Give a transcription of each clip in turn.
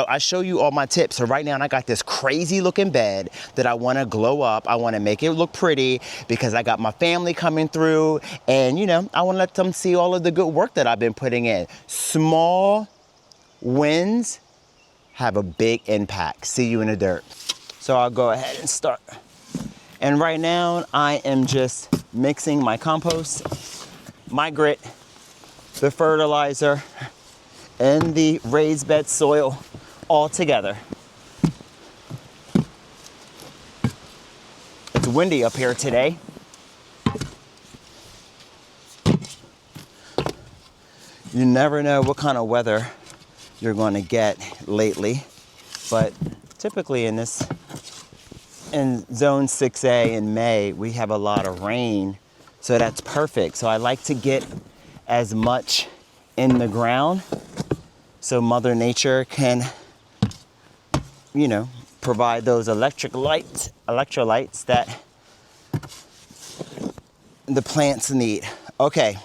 I show you all my tips. So right now I got this crazy looking bed that I want to glow up. I want to make it look pretty because I got my family coming through, and I want to let them see all of the good work that I've been putting in. Small wins have a big impact. See you in the dirt. So I'll go ahead and start. And right now I am just mixing my compost, my grit, the fertilizer, and the raised bed soil all together. It's windy up here today. You never know what kind of weather you're going to get lately, but typically in zone 6A in May, we have a lot of rain, so that's perfect. So I like to get as much in the ground so Mother Nature can, provide those electrolytes that the plants need. Okay,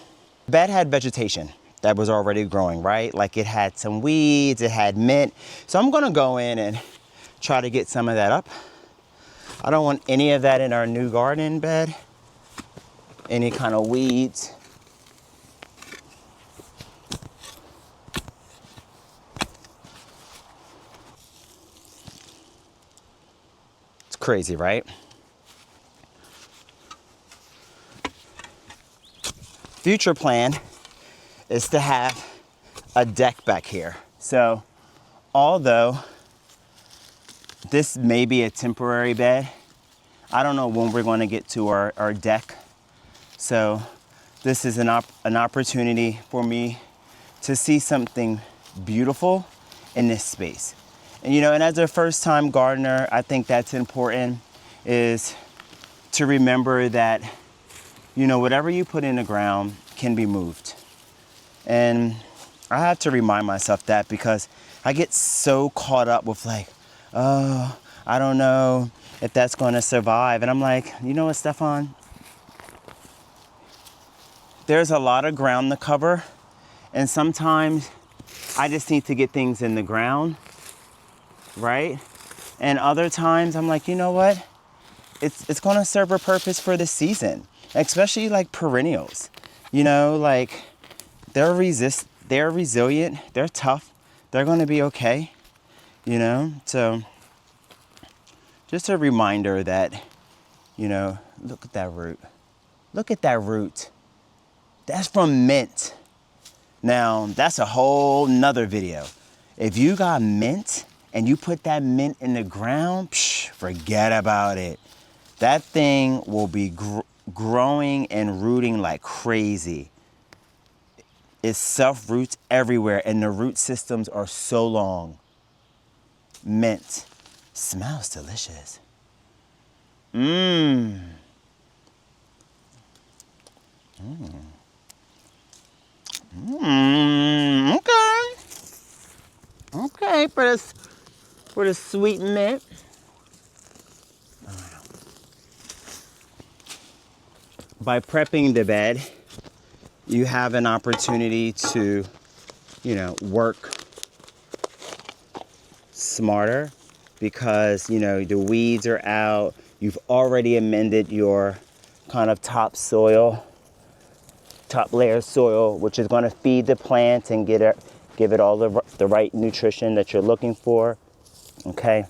the bed had vegetation that was already growing, right? Like it had some weeds, it had mint. So I'm gonna go in and try to get some of that up. I don't want any of that in our new garden bed, any kind of weeds. It's crazy, right? Future plan is to have a deck back here. So although this may be a temporary bed, I don't know when we're going to get to our deck. So this is an opportunity for me to see something beautiful in this space. And and as a first time gardener, I think that's important, is to remember that whatever you put in the ground can be moved. And I have to remind myself that, because I get so caught up with like, oh, I don't know if that's going to survive. And I'm like, you know what, Stefan? There's a lot of ground to cover. And sometimes I just need to get things in the ground, right? And other times I'm like, you know what? It's going to serve a purpose for the season, especially like perennials. Like they're resilient, they're tough, they're going to be okay, So just a reminder that, look at that root. Look at that root. That's from mint. Now, that's a whole nother video. If you got mint and you put that mint in the ground, forget about it. That thing will be growing and rooting like crazy. It self-roots everywhere, and the root systems are so long. Mint. Smells delicious. Okay. Okay, for the sweet mint. By prepping the bed, you have an opportunity to, work smarter, because, the weeds are out. You've already amended your kind of top layer soil, which is going to feed the plant and give it all the right nutrition that you're looking for. Okay.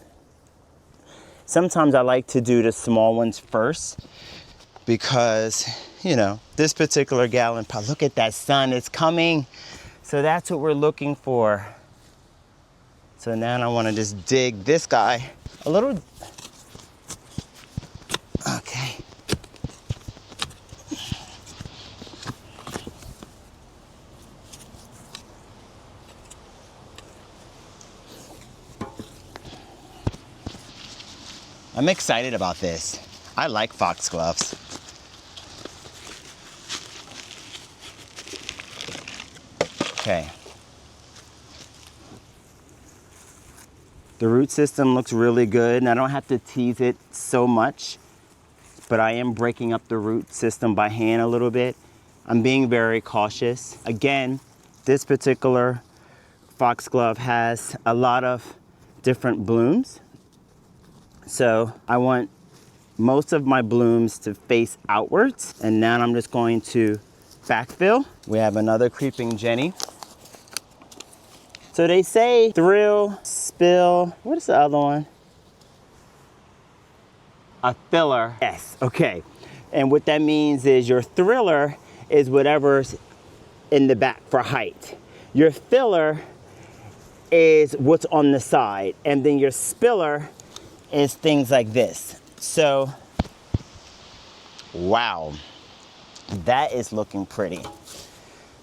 Sometimes I like to do the small ones first, because, this particular gallon pot, look at that sun, it's coming. So that's what we're looking for. So now I want to just dig this guy a little. Okay. I'm excited about this. I like foxgloves. Okay. The root system looks really good, and I don't have to tease it so much, but I am breaking up the root system by hand a little bit. I'm being very cautious. Again, this particular foxglove has a lot of different blooms. So I want most of my blooms to face outwards. And now I'm just going to backfill. We have another creeping Jenny. So they say thrill, spill, what is the other one? A filler. Yes, okay. And what that means is your thriller is whatever's in the back for height. Your filler is what's on the side. And then your spiller is things like this. So, wow, that is looking pretty.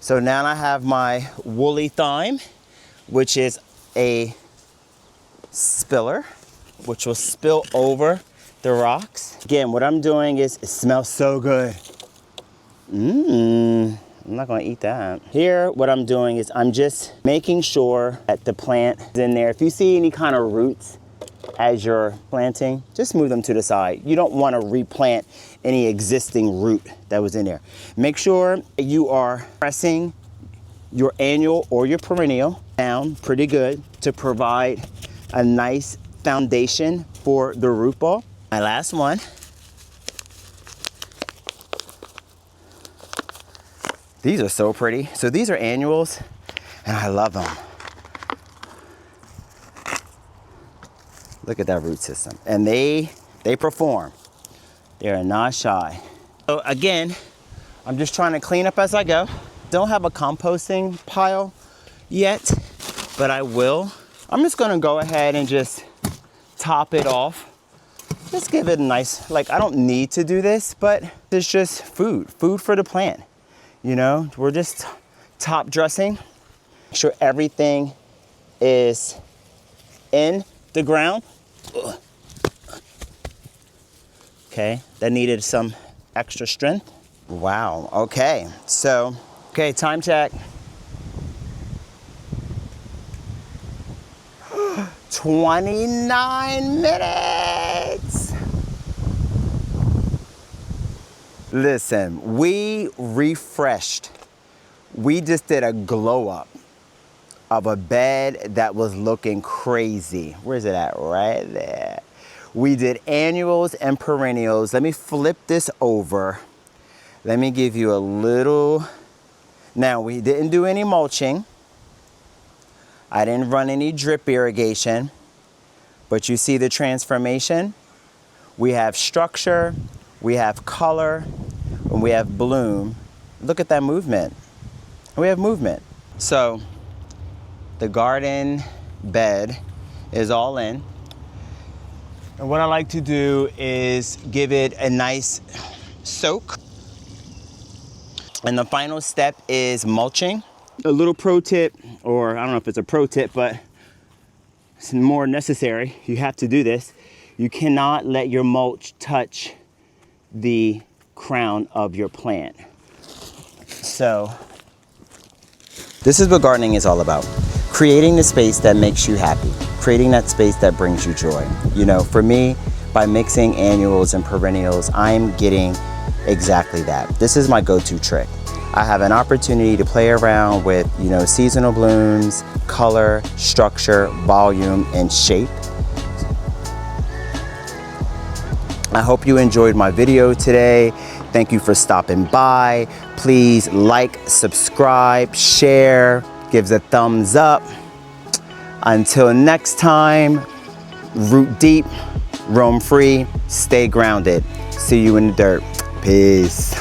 So now I have my woolly thyme, which is a spiller, which will spill over the rocks. Again, what I'm doing is, it smells so good. I'm not gonna eat that. Here, what I'm doing is I'm just making sure that the plant is in there. If you see any kind of roots as you're planting, just move them to the side. You don't wanna replant any existing root that was in there. Make sure you are pressing your annual or your perennial down pretty good to provide a nice foundation for the root ball. My last one. These are so pretty. So these are annuals and I love them. Look at that root system. And they perform. They're not shy. So again, I'm just trying to clean up as I go. Don't have a composting pile yet, but I will. I'm just gonna go ahead and just top it off. Just give it a nice, like, I don't need to do this, but it's just food for the plant. You know, we're just top dressing. Make sure everything is in the ground. Ugh. Okay, that needed some extra strength. Wow, okay, so, okay, time check. 29 minutes. Listen, we refreshed. We just did a glow up of a bed that was looking crazy. Where's it at? Right there. We did annuals and perennials. Let me flip this over. Let me give you a little. Now, we didn't do any mulching. I didn't run any drip irrigation, but you see the transformation? We have structure, we have color, and we have bloom. Look at that movement. We have movement. So the garden bed is all in. And what I like to do is give it a nice soak. And the final step is mulching. A little pro tip, or I don't know if it's a pro tip, but it's more necessary. You have to do this. You cannot let your mulch touch the crown of your plant. So this is what gardening is all about. Creating the space that makes you happy. Creating that space that brings you joy. You know, for me, by mixing annuals and perennials, I'm getting exactly that. This is my go-to trick. I have an opportunity to play around with, you know, seasonal blooms, color, structure, volume, and shape. I hope you enjoyed my video today. Thank you for stopping by. Please like, subscribe, share, give a thumbs up. Until next time, root deep, roam free, stay grounded. See you in the dirt. Peace.